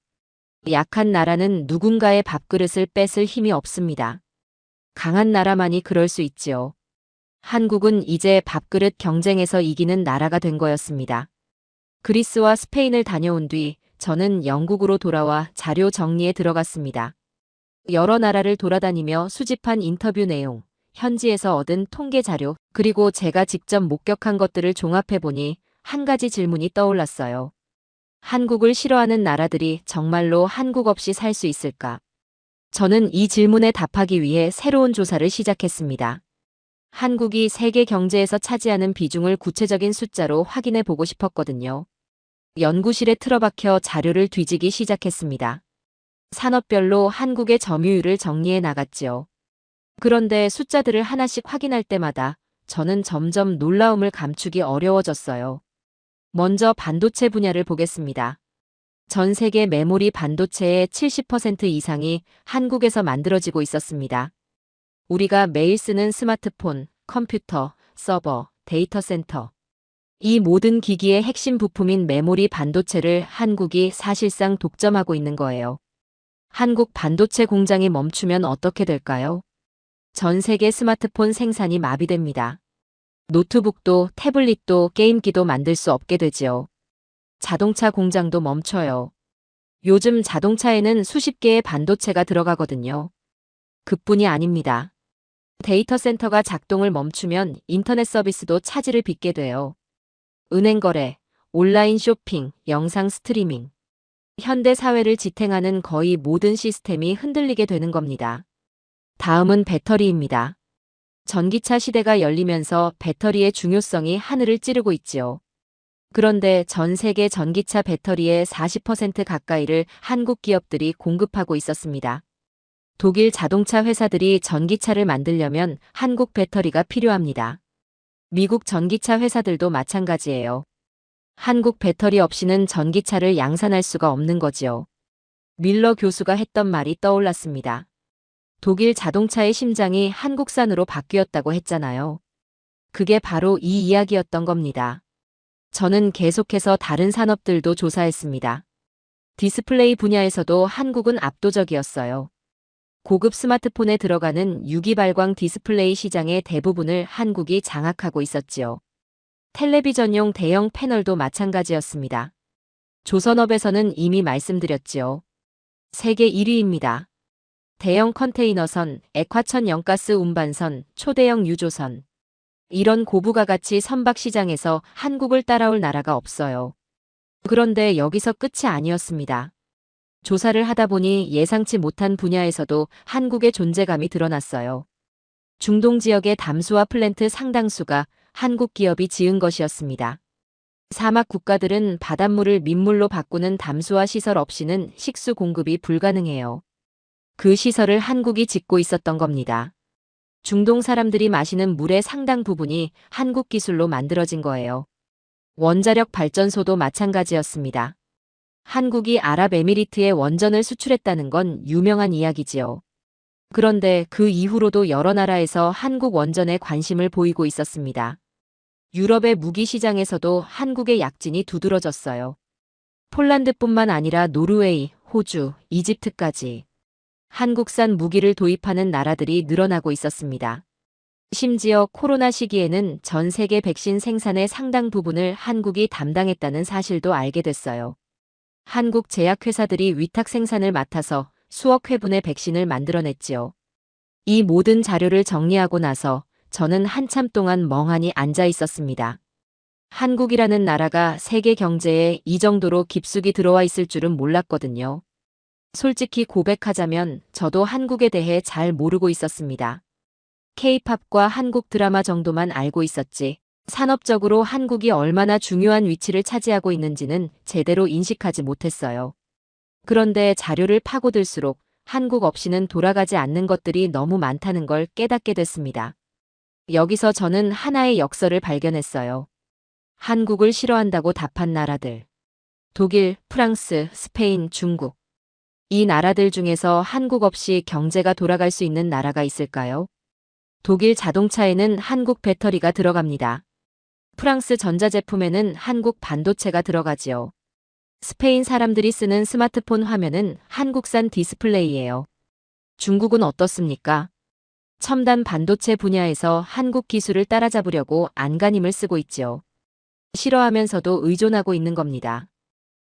약한 나라는 누군가의 밥그릇을 뺏을 힘이 없습니다. 강한 나라만이 그럴 수 있지요. 한국은 이제 밥그릇 경쟁에서 이기는 나라가 된 거였습니다. 그리스와 스페인을 다녀온 뒤 저는 영국으로 돌아와 자료 정리에 들어갔습니다. 여러 나라를 돌아다니며 수집한 인터뷰 내용, 현지에서 얻은 통계 자료, 그리고 제가 직접 목격한 것들을 종합해보니 한 가지 질문이 떠올랐어요. 한국을 싫어하는 나라들이 정말로 한국 없이 살 수 있을까? 저는 이 질문에 답하기 위해 새로운 조사를 시작했습니다. 한국이 세계 경제에서 차지하는 비중을 구체적인 숫자로 확인해 보고 싶었거든요. 연구실에 틀어박혀 자료를 뒤지기 시작했습니다. 산업별로 한국의 점유율을 정리해 나갔지요. 그런데 숫자들을 하나씩 확인할 때마다 저는 점점 놀라움을 감추기 어려워졌어요. 먼저 반도체 분야를 보겠습니다. 전 세계 메모리 반도체의 70% 이상이 한국에서 만들어지고 있었습니다. 우리가 매일 쓰는 스마트폰, 컴퓨터, 서버, 데이터 센터. 이 모든 기기의 핵심 부품인 메모리 반도체를 한국이 사실상 독점하고 있는 거예요. 한국 반도체 공장이 멈추면 어떻게 될까요? 전 세계 스마트폰 생산이 마비됩니다. 노트북도 태블릿도 게임기도 만들 수 없게 되지요. 자동차 공장도 멈춰요. 요즘 자동차에는 수십 개의 반도체가 들어가거든요. 그뿐이 아닙니다. 데이터 센터가 작동을 멈추면 인터넷 서비스도 차질을 빚게 돼요. 은행 거래, 온라인 쇼핑, 영상 스트리밍. 현대 사회를 지탱하는 거의 모든 시스템이 흔들리게 되는 겁니다. 다음은 배터리입니다. 전기차 시대가 열리면서 배터리의 중요성이 하늘을 찌르고 있지요. 그런데 전 세계 전기차 배터리의 40% 가까이를 한국 기업들이 공급하고 있었습니다. 독일 자동차 회사들이 전기차를 만들려면 한국 배터리가 필요합니다. 미국 전기차 회사들도 마찬가지예요. 한국 배터리 없이는 전기차를 양산할 수가 없는 거지요. 밀러 교수가 했던 말이 떠올랐습니다. 독일 자동차의 심장이 한국산으로 바뀌었다고 했잖아요. 그게 바로 이 이야기였던 겁니다. 저는 계속해서 다른 산업들도 조사했습니다. 디스플레이 분야에서도 한국은 압도적이었어요. 고급 스마트폰에 들어가는 유기발광 디스플레이 시장의 대부분을 한국이 장악하고 있었지요. 텔레비전용 대형 패널도 마찬가지였습니다. 조선업에서는 이미 말씀드렸지요. 세계 1위입니다. 대형 컨테이너선, 액화천 영가스 운반선, 초대형 유조선. 이런 고부가 가치 선박 시장에서 한국을 따라올 나라가 없어요. 그런데 여기서 끝이 아니었습니다. 조사를 하다 보니 예상치 못한 분야에서도 한국의 존재감이 드러났어요. 중동 지역의 담수화 플랜트 상당수가 한국 기업이 지은 것이었습니다. 사막 국가들은 바닷물을 민물로 바꾸는 담수화 시설 없이는 식수 공급이 불가능해요. 그 시설을 한국이 짓고 있었던 겁니다. 중동 사람들이 마시는 물의 상당 부분이 한국 기술로 만들어진 거예요. 원자력 발전소도 마찬가지였습니다. 한국이 아랍에미리트에 원전을 수출했다는 건 유명한 이야기지요. 그런데 그 이후로도 여러 나라에서 한국 원전에 관심을 보이고 있었습니다. 유럽의 무기 시장에서도 한국의 약진이 두드러졌어요. 폴란드뿐만 아니라 노르웨이, 호주, 이집트까지 한국산 무기를 도입하는 나라들이 늘어나고 있었습니다. 심지어 코로나 시기에는 전 세계 백신 생산의 상당 부분을 한국이 담당했다는 사실도 알게 됐어요. 한국 제약회사들이 위탁 생산을 맡아서 수억 회분의 백신을 만들어냈지요. 이 모든 자료를 정리하고 나서 저는 한참 동안 멍하니 앉아 있었습니다. 한국이라는 나라가 세계 경제에 이 정도로 깊숙이 들어와 있을 줄은 몰랐거든요. 솔직히 고백하자면 저도 한국에 대해 잘 모르고 있었습니다. K-팝과 한국 드라마 정도만 알고 있었지, 산업적으로 한국이 얼마나 중요한 위치를 차지하고 있는지는 제대로 인식하지 못했어요. 그런데 자료를 파고들수록 한국 없이는 돌아가지 않는 것들이 너무 많다는 걸 깨닫게 됐습니다. 여기서 저는 하나의 역설을 발견했어요. 한국을 싫어한다고 답한 나라들. 독일, 프랑스, 스페인, 중국. 이 나라들 중에서 한국 없이 경제가 돌아갈 수 있는 나라가 있을까요? 독일 자동차에는 한국 배터리가 들어갑니다. 프랑스 전자제품에는 한국 반도체가 들어가지요. 스페인 사람들이 쓰는 스마트폰 화면은 한국산 디스플레이예요. 중국은 어떻습니까? 첨단 반도체 분야에서 한국 기술을 따라잡으려고 안간힘을 쓰고 있지요. 싫어하면서도 의존하고 있는 겁니다.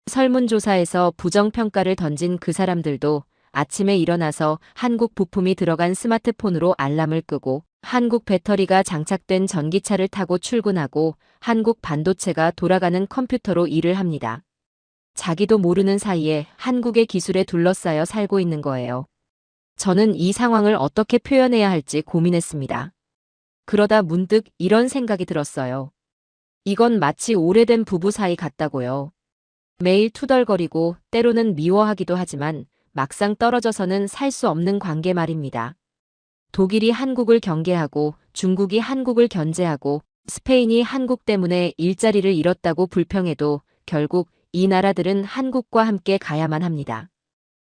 설문조사에서 부정평가를 던진 그 사람들도 아침에 일어나서 한국 부품이 들어간 스마트폰으로 알람을 끄고 한국 배터리가 장착된 전기차를 타고 출근하고 한국 반도체가 돌아가는 컴퓨터로 일을 합니다. 자기도 모르는 사이에 한국의 기술에 둘러싸여 살고 있는 거예요. 저는 이 상황을 어떻게 표현해야 할지 고민했습니다. 그러다 문득 이런 생각이 들었어요. 이건 마치 오래된 부부 사이 같다고요. 매일 투덜거리고 때로는 미워하기도 하지만 막상 떨어져서는 살 수 없는 관계 말입니다. 독일이 한국을 경계하고 중국이 한국을 견제하고 스페인이 한국 때문에 일자리를 잃었다고 불평해도 결국 이 나라들은 한국과 함께 가야만 합니다.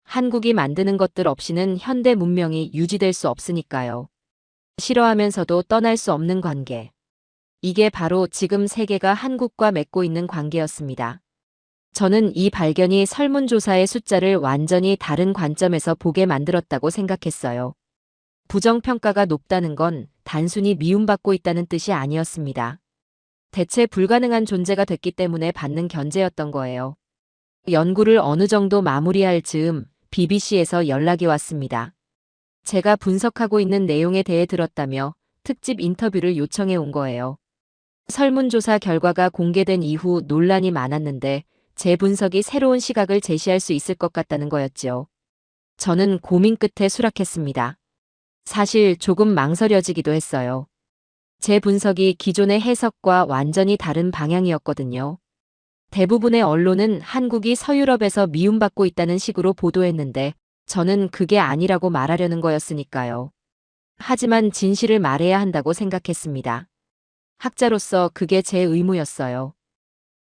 한국이 만드는 것들 없이는 현대 문명이 유지될 수 없으니까요. 싫어하면서도 떠날 수 없는 관계. 이게 바로 지금 세계가 한국과 맺고 있는 관계였습니다. 저는 이 발견이 설문조사의 숫자를 완전히 다른 관점에서 보게 만들었다고 생각했어요. 부정평가가 높다는 건 단순히 미움받고 있다는 뜻이 아니었습니다. 대체 불가능한 존재가 됐기 때문에 받는 견제였던 거예요. 연구를 어느 정도 마무리할 즈음 BBC에서 연락이 왔습니다. 제가 분석하고 있는 내용에 대해 들었다며 특집 인터뷰를 요청해 온 거예요. 설문조사 결과가 공개된 이후 논란이 많았는데 제 분석이 새로운 시각을 제시할 수 있을 것 같다는 거였지요. 저는 고민 끝에 수락했습니다. 사실 조금 망설여지기도 했어요. 제 분석이 기존의 해석과 완전히 다른 방향이었거든요. 대부분의 언론은 한국이 서유럽에서 미움받고 있다는 식으로 보도했는데 저는 그게 아니라고 말하려는 거였으니까요. 하지만 진실을 말해야 한다고 생각했습니다. 학자로서 그게 제 의무였어요.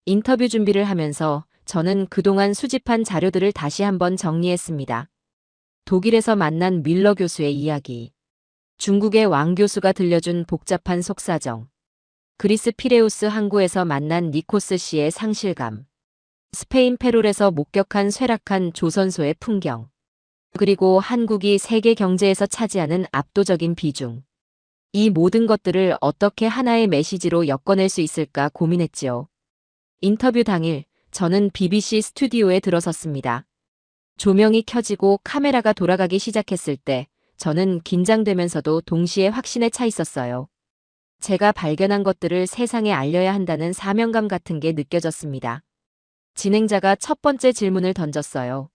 인터뷰 준비를 하면서 저는 그동안 수집한 자료들을 다시 한번 정리했습니다. 독일에서 만난 밀러 교수의 이야기, 중국의 왕 교수가 들려준 복잡한 속사정, 그리스 피레우스 항구에서 만난 니코스 씨의 상실감, 스페인 페롤에서 목격한 쇠락한 조선소의 풍경, 그리고 한국이 세계 경제에서 차지하는 압도적인 비중. 이 모든 것들을 어떻게 하나의 메시지로 엮어낼 수 있을까 고민했지요. 인터뷰 당일, 저는 BBC 스튜디오에 들어섰습니다. 조명이 켜지고 카메라가 돌아가기 시작했을 때, 저는 긴장되면서도 동시에 확신에 차 있었어요. 제가 발견한 것들을 세상에 알려야 한다는 사명감 같은 게 느껴졌습니다. 진행자가 첫 번째 질문을 던졌어요.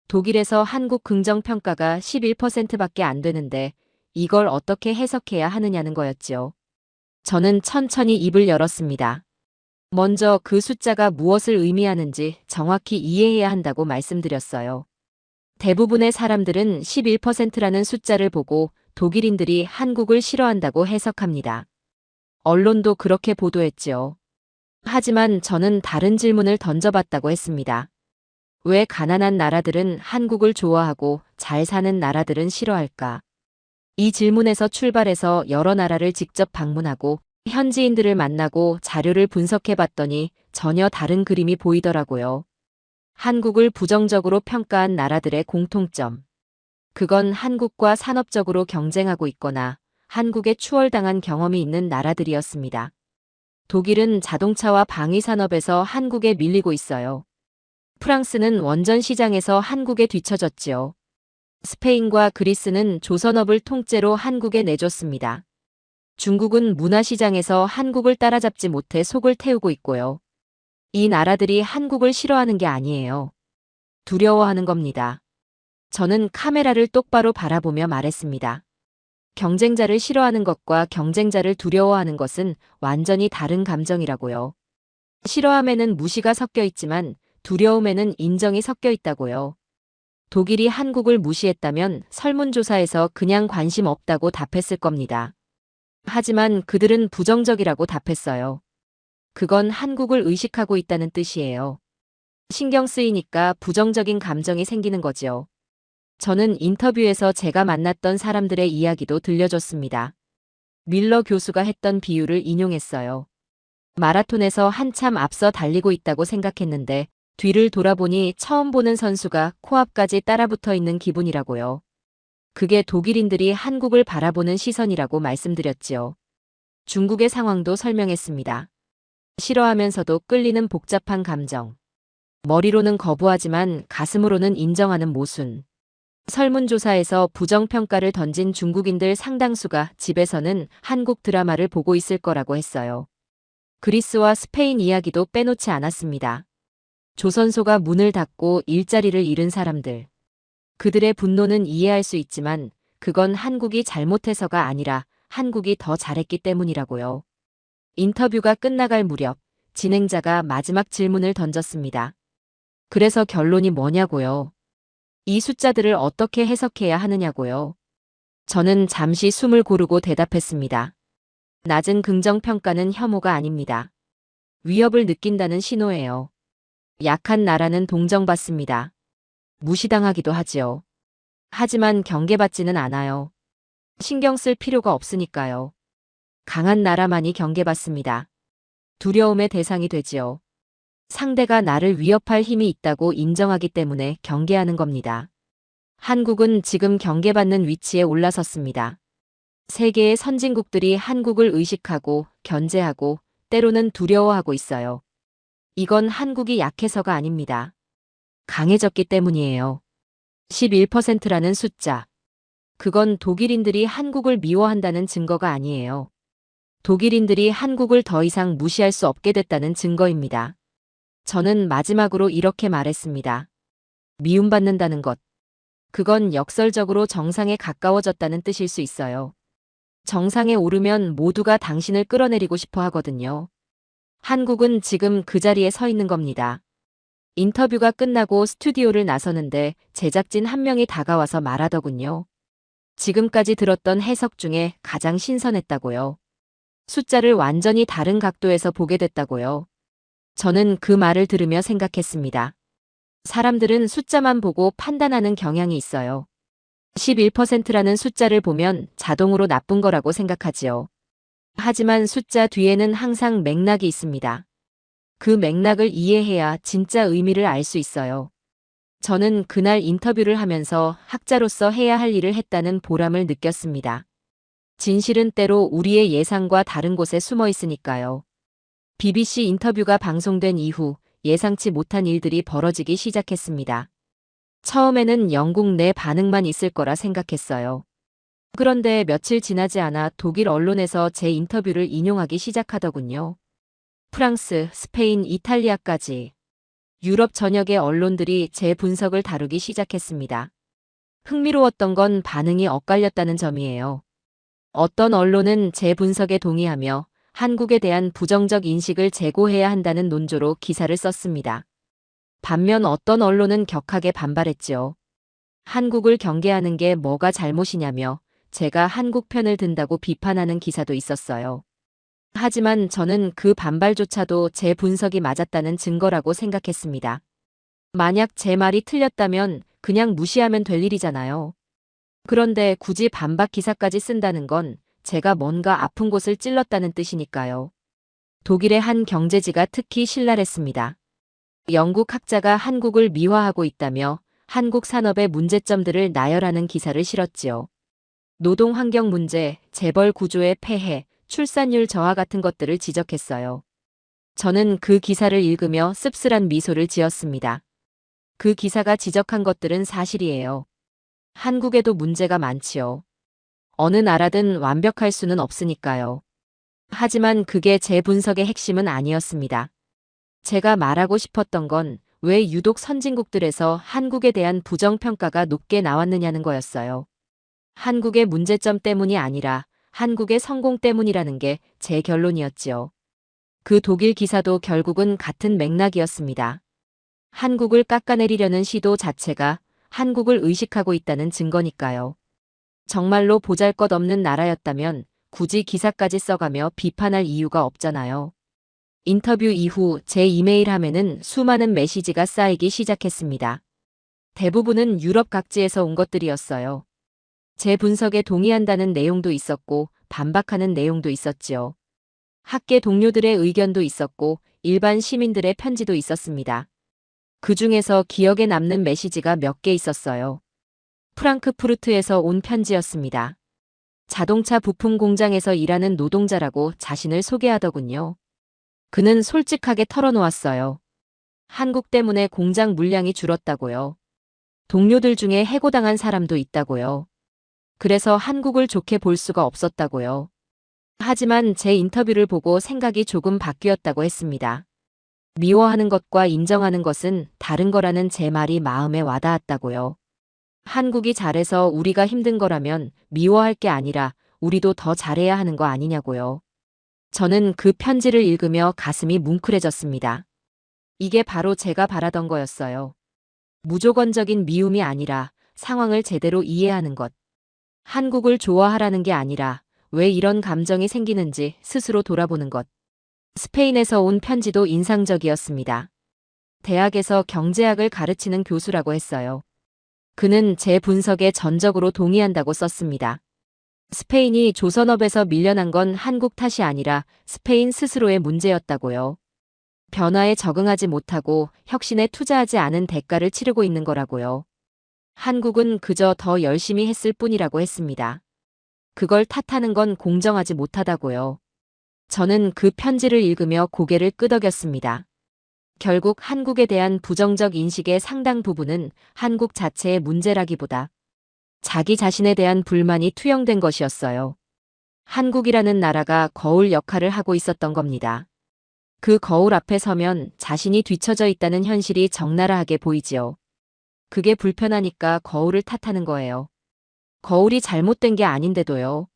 독일에서 한국 긍정평가가 11%밖에 안 되는데 이걸 어떻게 해석해야 하느냐는 거였지요. 저는 천천히 입을 열었습니다. 먼저 그 숫자가 무엇을 의미하는지 정확히 이해해야 한다고 말씀드렸어요. 대부분의 사람들은 11%라는 숫자를 보고 독일인들이 한국을 싫어한다고 해석합니다. 언론도 그렇게 보도했지요. 하지만 저는 다른 질문을 던져봤다고 했습니다. 왜 가난한 나라들은 한국을 좋아하고 잘 사는 나라들은 싫어할까? 이 질문에서 출발해서 여러 나라를 직접 방문하고 현지인들을 만나고 자료를 분석해봤더니 전혀 다른 그림이 보이더라고요. 한국을 부정적으로 평가한 나라들의 공통점. 그건 한국과 산업적으로 경쟁하고 있거나 한국에 추월당한 경험이 있는 나라들이었습니다. 독일은 자동차와 방위산업에서 한국에 밀리고 있어요. 프랑스는 원전 시장에서 한국에 뒤처졌지요. 스페인과 그리스는 조선업을 통째로 한국에 내줬습니다. 중국은 문화시장에서 한국을 따라잡지 못해 속을 태우고 있고요. 이 나라들이 한국을 싫어하는 게 아니에요. 두려워하는 겁니다. 저는 카메라를 똑바로 바라보며 말했습니다. 경쟁자를 싫어하는 것과 경쟁자를 두려워하는 것은 완전히 다른 감정이라고요. 싫어함에는 무시가 섞여 있지만 두려움에는 인정이 섞여 있다고요. 독일이 한국을 무시했다면 설문조사에서 그냥 관심 없다고 답했을 겁니다. 하지만 그들은 부정적이라고 답했어요. 그건 한국을 의식하고 있다는 뜻이에요. 신경 쓰이니까 부정적인 감정이 생기는 거지요. 저는 인터뷰에서 제가 만났던 사람들의 이야기도 들려줬습니다. 밀러 교수가 했던 비유를 인용했어요. 마라톤에서 한참 앞서 달리고 있다고 생각했는데 뒤를 돌아보니 처음 보는 선수가 코앞까지 따라붙어 있는 기분이라고요. 그게 독일인들이 한국을 바라보는 시선이라고 말씀드렸지요. 중국의 상황도 설명했습니다. 싫어하면서도 끌리는 복잡한 감정. 머리로는 거부하지만 가슴으로는 인정하는 모순. 설문조사에서 부정평가를 던진 중국인들 상당수가 집에서는 한국 드라마를 보고 있을 거라고 했어요. 그리스와 스페인 이야기도 빼놓지 않았습니다. 조선소가 문을 닫고 일자리를 잃은 사람들. 그들의 분노는 이해할 수 있지만 그건 한국이 잘못해서가 아니라 한국이 더 잘했기 때문이라고요. 인터뷰가 끝나갈 무렵 진행자가 마지막 질문을 던졌습니다. 그래서 결론이 뭐냐고요? 이 숫자들을 어떻게 해석해야 하느냐고요? 저는 잠시 숨을 고르고 대답했습니다. 낮은 긍정평가는 혐오가 아닙니다. 위협을 느낀다는 신호예요. 약한 나라는 동정받습니다. 무시당하기도 하지요. 하지만 경계받지는 않아요. 신경 쓸 필요가 없으니까요. 강한 나라만이 경계받습니다. 두려움의 대상이 되지요. 상대가 나를 위협할 힘이 있다고 인정하기 때문에 경계하는 겁니다. 한국은 지금 경계받는 위치에 올라섰습니다. 세계의 선진국들이 한국을 의식하고 견제하고 때로는 두려워하고 있어요. 이건 한국이 약해서가 아닙니다. 강해졌기 때문이에요. 11%라는 숫자. 그건 독일인들이 한국을 미워한다는 증거가 아니에요. 독일인들이 한국을 더 이상 무시할 수 없게 됐다는 증거입니다. 저는 마지막으로 이렇게 말했습니다. 미움받는다는 것. 그건 역설적으로 정상에 가까워졌다는 뜻일 수 있어요. 정상에 오르면 모두가 당신을 끌어내리고 싶어 하거든요. 한국은 지금 그 자리에 서 있는 겁니다. 인터뷰가 끝나고 스튜디오를 나서는데 제작진 한 명이 다가와서 말하더군요. 지금까지 들었던 해석 중에 가장 신선했다고요. 숫자를 완전히 다른 각도에서 보게 됐다고요. 저는 그 말을 들으며 생각했습니다. 사람들은 숫자만 보고 판단하는 경향이 있어요. 11%라는 숫자를 보면 자동으로 나쁜 거라고 생각하지요. 하지만 숫자 뒤에는 항상 맥락이 있습니다. 그 맥락을 이해해야 진짜 의미를 알 수 있어요. 저는 그날 인터뷰를 하면서 학자로서 해야 할 일을 했다는 보람을 느꼈습니다. 진실은 때로 우리의 예상과 다른 곳에 숨어 있으니까요. BBC 인터뷰가 방송된 이후 예상치 못한 일들이 벌어지기 시작했습니다. 처음에는 영국 내 반응만 있을 거라 생각했어요. 그런데 며칠 지나지 않아 독일 언론에서 제 인터뷰를 인용하기 시작하더군요. 프랑스, 스페인, 이탈리아까지 유럽 전역의 언론들이 제 분석을 다루기 시작했습니다. 흥미로웠던 건 반응이 엇갈렸다는 점이에요. 어떤 언론은 제 분석에 동의하며 한국에 대한 부정적 인식을 제고해야 한다는 논조로 기사를 썼습니다. 반면 어떤 언론은 격하게 반발했지요. 한국을 경계하는 게 뭐가 잘못이냐며 제가 한국 편을 든다고 비판하는 기사도 있었어요. 하지만 저는 그 반발조차도 제 분석이 맞았다는 증거라고 생각했습니다. 만약 제 말이 틀렸다면 그냥 무시하면 될 일이잖아요. 그런데 굳이 반박 기사까지 쓴다는 건 제가 뭔가 아픈 곳을 찔렀다는 뜻이니까요. 독일의 한 경제지가 특히 신랄했습니다. 영국 학자가 한국을 미화하고 있다며 한국 산업의 문제점들을 나열하는 기사를 실었지요. 노동 환경 문제, 재벌 구조의 폐해, 출산율 저하 같은 것들을 지적했어요. 저는 그 기사를 읽으며 씁쓸한 미소를 지었습니다. 그 기사가 지적한 것들은 사실이에요. 한국에도 문제가 많지요. 어느 나라든 완벽할 수는 없으니까요. 하지만 그게 제 분석의 핵심은 아니었습니다. 제가 말하고 싶었던 건 왜 유독 선진국들에서 한국에 대한 부정평가가 높게 나왔느냐는 거였어요. 한국의 문제점 때문이 아니라 한국의 성공 때문이라는 게 제 결론이었지요. 그 독일 기사도 결국은 같은 맥락이었습니다. 한국을 깎아내리려는 시도 자체가 한국을 의식하고 있다는 증거니까요. 정말로 보잘것없는 나라였다면 굳이 기사까지 써가며 비판할 이유가 없잖아요. 인터뷰 이후 제 이메일함에는 수많은 메시지가 쌓이기 시작했습니다. 대부분은 유럽 각지에서 온 것들이었어요. 제 분석에 동의한다는 내용도 있었고 반박하는 내용도 있었지요. 학계 동료들의 의견도 있었고 일반 시민들의 편지도 있었습니다. 그 중에서 기억에 남는 메시지가 몇 개 있었어요. 프랑크푸르트에서 온 편지였습니다. 자동차 부품 공장에서 일하는 노동자라고 자신을 소개하더군요. 그는 솔직하게 털어놓았어요. 한국 때문에 공장 물량이 줄었다고요. 동료들 중에 해고당한 사람도 있다고요. 그래서 한국을 좋게 볼 수가 없었다고요. 하지만 제 인터뷰를 보고 생각이 조금 바뀌었다고 했습니다. 미워하는 것과 인정하는 것은 다른 거라는 제 말이 마음에 와닿았다고요. 한국이 잘해서 우리가 힘든 거라면 미워할 게 아니라 우리도 더 잘해야 하는 거 아니냐고요. 저는 그 편지를 읽으며 가슴이 뭉클해졌습니다. 이게 바로 제가 바라던 거였어요. 무조건적인 미움이 아니라 상황을 제대로 이해하는 것. 한국을 좋아하라는 게 아니라 왜 이런 감정이 생기는지 스스로 돌아보는 것. 스페인에서 온 편지도 인상적이었습니다. 대학에서 경제학을 가르치는 교수라고 했어요. 그는 제 분석에 전적으로 동의한다고 썼습니다. 스페인이 조선업에서 밀려난 건 한국 탓이 아니라 스페인 스스로의 문제였다고요. 변화에 적응하지 못하고 혁신에 투자하지 않은 대가를 치르고 있는 거라고요. 한국은 그저 더 열심히 했을 뿐이라고 했습니다. 그걸 탓하는 건 공정하지 못하다고요. 저는 그 편지를 읽으며 고개를 끄덕였습니다. 결국 한국에 대한 부정적 인식의 상당 부분은 한국 자체의 문제라기보다 자기 자신에 대한 불만이 투영된 것이었어요. 한국이라는 나라가 거울 역할을 하고 있었던 겁니다. 그 거울 앞에 서면 자신이 뒤처져 있다는 현실이 적나라하게 보이지요. 그게 불편하니까 거울을 탓하는 거예요. 거울이 잘못된 게 아닌데도요.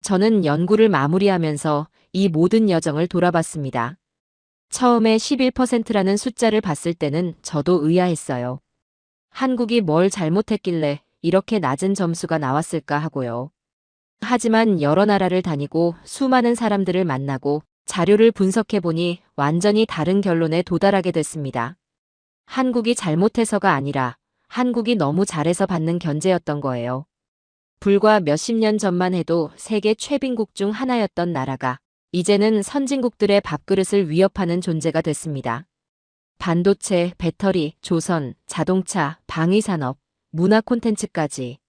저는 연구를 마무리하면서 이 모든 여정을 돌아봤습니다. 처음에 11%라는 숫자를 봤을 때는 저도 의아했어요. 한국이 뭘 잘못했길래 이렇게 낮은 점수가 나왔을까 하고요. 하지만 여러 나라를 다니고 수많은 사람들을 만나고 자료를 분석해보니 완전히 다른 결론에 도달하게 됐습니다. 한국이 잘못해서가 아니라 한국이 너무 잘해서 받는 견제였던 거예요. 불과 몇십 년 전만 해도 세계 최빈국 중 하나였던 나라가 이제는 선진국들의 밥그릇을 위협하는 존재가 됐습니다. 반도체, 배터리, 조선, 자동차, 방위산업, 문화 콘텐츠까지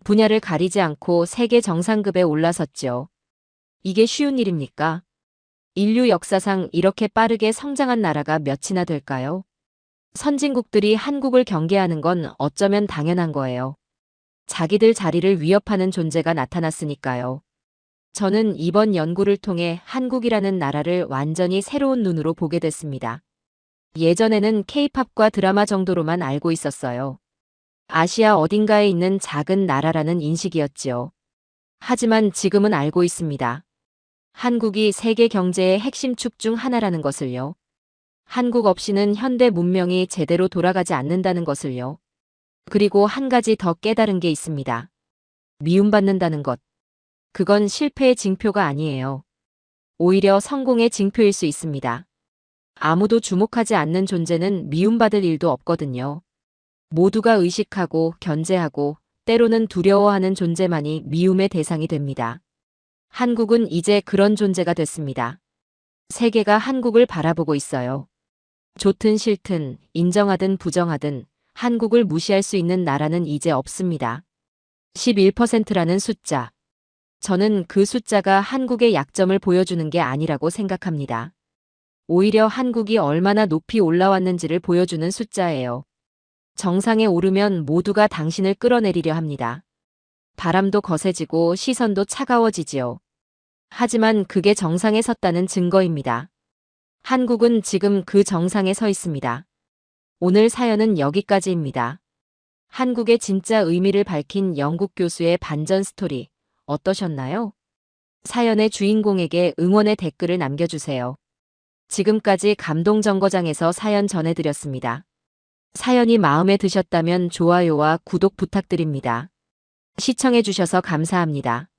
분야를 가리지 않고 세계 정상급에 올라섰죠. 이게 쉬운 일입니까? 인류 역사상 이렇게 빠르게 성장한 나라가 몇이나 될까요? 선진국들이 한국을 경계하는 건 어쩌면 당연한 거예요. 자기들 자리를 위협하는 존재가 나타났으니까요. 저는 이번 연구를 통해 한국이라는 나라를 완전히 새로운 눈으로 보게 됐습니다. 예전에는 K-팝과 드라마 정도로만 알고 있었어요. 아시아 어딘가에 있는 작은 나라라는 인식이었지요. 하지만 지금은 알고 있습니다. 한국이 세계 경제의 핵심 축 중 하나라는 것을요. 한국 없이는 현대 문명이 제대로 돌아가지 않는다는 것을요. 그리고 한 가지 더 깨달은 게 있습니다. 미움받는다는 것. 그건 실패의 징표가 아니에요. 오히려 성공의 징표일 수 있습니다. 아무도 주목하지 않는 존재는 미움받을 일도 없거든요. 모두가 의식하고 견제하고 때로는 두려워하는 존재만이 미움의 대상이 됩니다. 한국은 이제 그런 존재가 됐습니다. 세계가 한국을 바라보고 있어요. 좋든 싫든, 인정하든 부정하든 한국을 무시할 수 있는 나라는 이제 없습니다. 11%라는 숫자. 저는 그 숫자가 한국의 약점을 보여주는 게 아니라고 생각합니다. 오히려 한국이 얼마나 높이 올라왔는지를 보여주는 숫자예요. 정상에 오르면 모두가 당신을 끌어내리려 합니다. 바람도 거세지고 시선도 차가워지지요. 하지만 그게 정상에 섰다는 증거입니다. 한국은 지금 그 정상에 서 있습니다. 오늘 사연은 여기까지입니다. 한국의 진짜 의미를 밝힌 영국 교수의 반전 스토리 어떠셨나요? 사연의 주인공에게 응원의 댓글을 남겨주세요. 지금까지 감동정거장에서 사연 전해드렸습니다. 사연이 마음에 드셨다면 좋아요와 구독 부탁드립니다. 시청해주셔서 감사합니다.